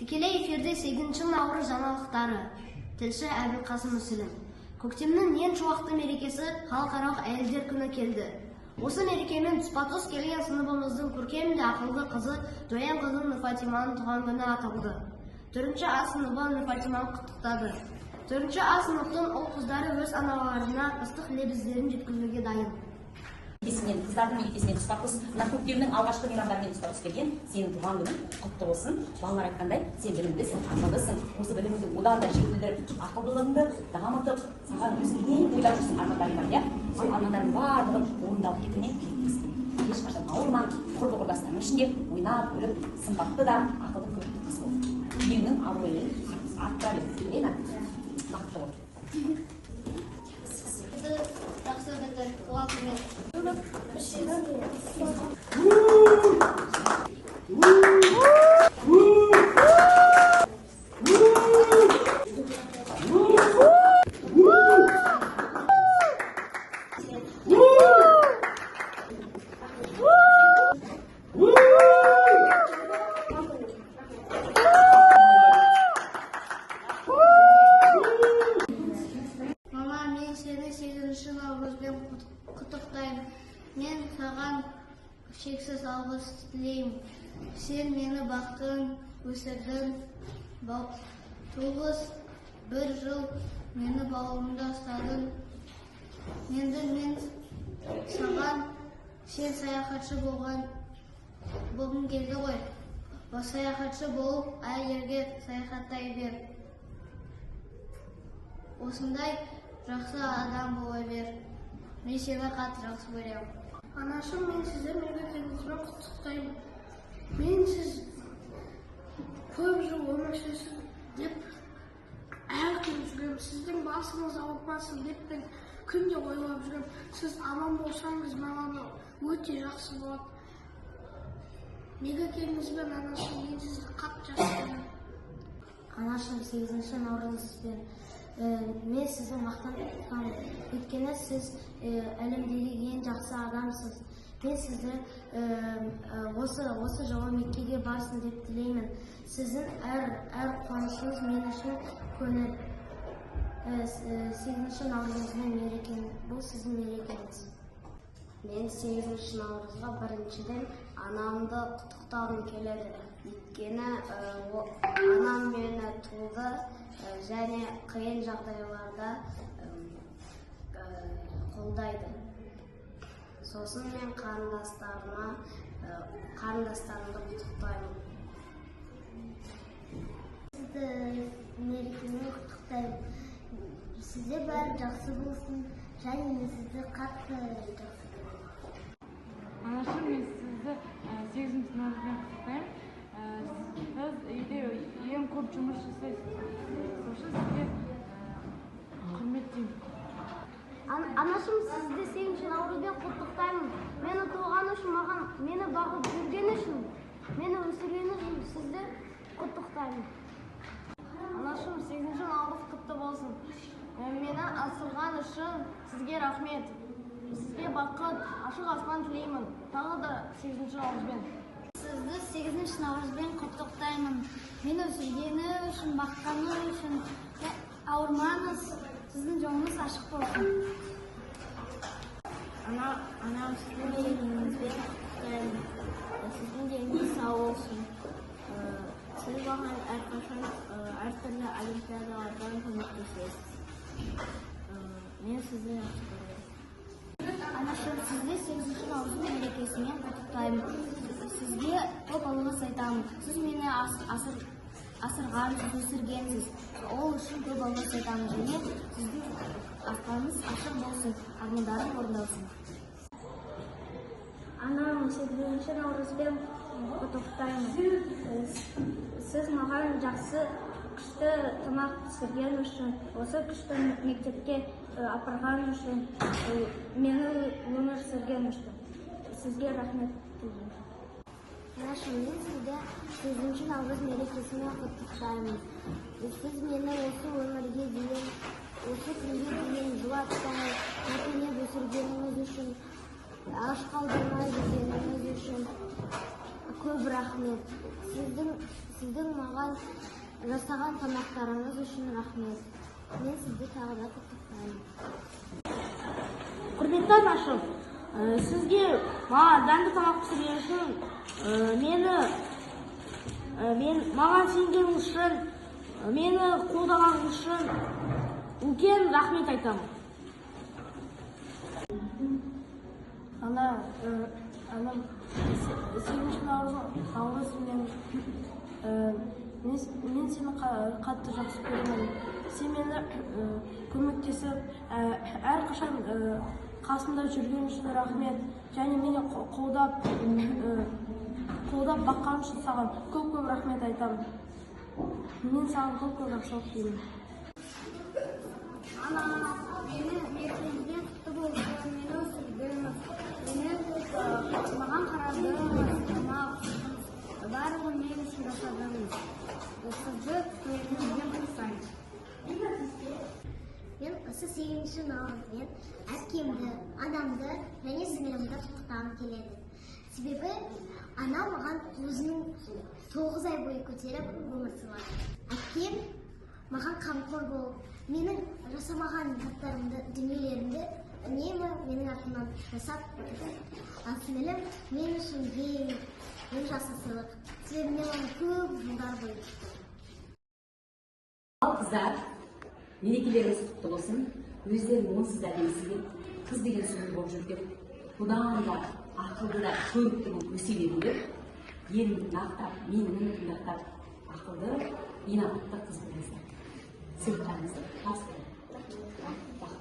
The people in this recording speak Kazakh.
Тікелей эфирде 8 наурыз жаңалықтары. Тілші Әбілқасым Мүсілім. Көктемнің ең шуақты мерекесі халықаралық әйелдер күні келді. Осы мерекемен тұспа-тұс келген сыныбымыздың көркем де ақылды қызы Доян қызы Нұрфатиманың туған күні аталды. 4-ші А сыныбы Нұрфатиманы құттықтады. 4-ші А сыныптың ұл қыздары өз аналарына ыстық лебіздерін жеткізуге дайын. Қыздардың мерекесімен тұспа-тұс, мына көктемнің алғашқы мейрамдарымен тұспа-тұс келген сенің туған күнің құтты болсын. Балалар айтқандай, сен білімдісің, ақылдысың. Осы біліміңді одан да жетілдіріп, ақылдылығыңды дамытып, саған өзіңнен ойлап жүрсің армандарың бар, иә? Сол армандардың барлығын орындалып кетуіне тілектеспін. Ешқашан ауырма, құрбы-құрдастарың ішінде ойнап, күліп, сымбатты да ақылды көрікті қыз бол. Еліңнің абыройын арттыра бер. Бақытты бол. Құттықтаймын. Мен саған шексіз алғыс тілеймін. Сен мені бақтың, өсірдің. 9 жыл мені бауырымда ұстадың. Енді мен саған сен саяхатшы болғың келді ғой. Саяхатшы болып, әр жерге саяхаттай бер. Осындай жақсы адам бола бер. Мен сені қатты жақсы көремін. Анашым, мен сізді мерекеңізбен құттықтаймын. Мен сіз көп жыл өмір сүрсін деп әркім жүремін. Сіздің басыңыз ауыртпасын деп мен күнде ойлап жүремін. Сіз аман болсаңыз, маған өте жақсы болады. Мерекеңізбен, анашым, мен сізді қатты жақсы көремін. Анашым, 8 наурызбен мен сіздің мақтан тұтамын. Өйткені сіз әлемдегі ең жақсы адамсыз. Мен сізді осы жылы Меккеге барсын деп тілеймін. Сіздің әр қуанышыңыз мен үшін көңіл. 8 наурызбен мерекен, бұл сіздің мерекеңіз. Мен 8 наурызға біріншіден анамды құттықтағым келеді. Өйткені анам мені туды және қиын жағдайларда қолдайды. Сосын мен қарындастарымды құттықтаймын. Сізді мерекемен құттықтаймын. Сізде бәрі жақсы болсын, және мен сізді қатты жақсы көремін. Анашым, мен сізді 8 наурызбен құттықтаймын. Сіз үйде ең көп жұмыс жасайсыз. Сосын сізге құрметтеймін. Анашым, сізді 8 наурызбен құттықтаймын. Мені туған үшін, мені бағып жүрген үшін, мені өсірген үшін сізді құттықтаймын. Анашым, 8 наурыз құтты болсын. Мені асырған үшін сізге рахмет. Сізге бақыт, ашық аспан тілеймін. Тағы да 8 наурызбен. Сізді 8 наурызбен құттықтаймын. Мені өсіргені үшін, баққаны үшін ауырмаңыз. Сіздің жолыңыз ашық болсын. Анам, сіздің мерекеңізбен құттықтаймын. Сіздің деніңіз сау болсын. Сіз маған әрқашан әртүрлі олимпиадалардан көмектесесіз. Мен сізді жақсы көремін. Анашым, сізді 8 наурыз мерекесімен құттықтаймын. Сізге көп алғыс айтамын. Сіз мені асырғансыз, өсіргенсіз. Ол үшін көп алғыс айтамын. Және сіздің аспаныңыз ашық болсын, армандарың орындалсын. Анам, 8 наурызбен құттықтаймын. Сіз маған жақсы күшті тамақ пісірген үшін, осы күшті мектепке апарған үшін, мені өмір сүрген үшін. Сізге рахмет тілеймін. Анашым, мен сізді 8 наурыз мерекесімен құттықтаймын. Сіз мені осы өмірге дейін, осы күнге дейін жылатпай, мекенеп өсіргеніңіз үшін, аш қалдырмай жүргеніңіз үшін көп рахмет. Сіздің маған жасаған қонақтарыңыз үшін рахмет. Мен сізді тағы да құттықтаймын. Құрметті анашым, сізге маған дәмді тамақ пісірген үшін маған сенгеніңіз үшін, мені қолдағаныңыз үшін үлкен рахмет айтамын. Анам, 8 наурыз мен сені қатты жақсы көремін. Сен мені көмектесіп, әрқашан қасымда жүрген үшін рахмет. Және мені қолдап баққан үшін саған көп рахмет айтамын. Мен саған көп жақсылық тілеймін. Ана, мені мектебіңізбен құтты болсын, мені өсірдіңіз, маған қарадыңыз, тамақ пісірдіңіз, барлығын мен үшін жасадыңыз. Сізді көңіліңізбен құттықтаймын. Мен осы 8 наурызбен әкемді, анамды және сіңілімді құттықтағым келеді. Себебі анам маған өзінің 9 ай бойы көтеріп өмір сыйлады. Әкем маған қамқор болып, менің жасамаған заттарымды, дүниелерімді үнемі менің артымнан жасап отырды. Ал сіңілім мен үшін ең жақсы сыйлық. Себебі мен оны көп жылдар бойы күттім. Ал қыздар, мерекелеріңіз құтты болсын. Өздерің онсыз әдемісіздер, қыз деген сұлу болып жүрген, бұдан да ақылды да көрікті болып өсе беріңдер. Еліңді нақтап, менің нақтап, ақылды, инабатты қыз болыңыздар. Сыйлықтарыңызды тапсырыңыздар.